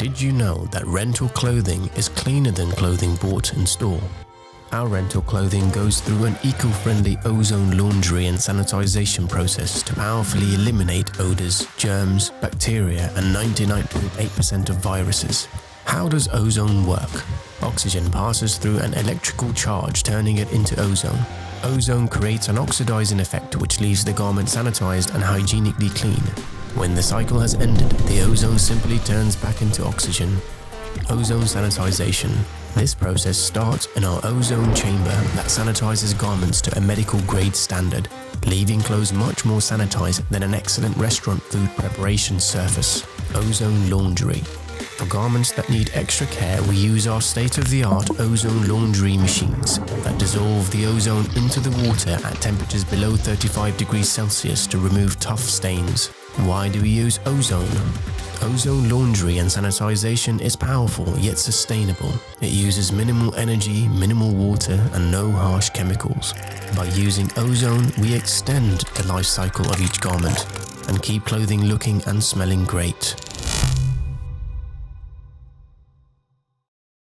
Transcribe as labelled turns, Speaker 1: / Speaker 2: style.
Speaker 1: Did you know that rental clothing is cleaner than clothing bought in store? Our rental clothing goes through an eco-friendly ozone laundry and sanitization process to powerfully eliminate odors, germs, bacteria, and 99.8% of viruses. How does ozone work? Oxygen passes through an electrical charge, turning it into ozone. Ozone creates an oxidizing effect which leaves the garment sanitized and hygienically clean. When the cycle has ended, the ozone simply turns back into oxygen. Ozone sanitization. This process starts in our ozone chamber that sanitizes garments to a medical grade standard, leaving clothes much more sanitized than an excellent restaurant food preparation surface. Ozone laundry. For garments that need extra care, we use our state-of-the-art ozone laundry machines that dissolve the ozone into the water at temperatures below 35 degrees Celsius to remove tough stains. Why do we use ozone? Ozone laundry and sanitization is powerful yet sustainable. It uses minimal energy, minimal water, and no harsh chemicals. By using ozone, we extend the life cycle of each garment and keep clothing looking and smelling great.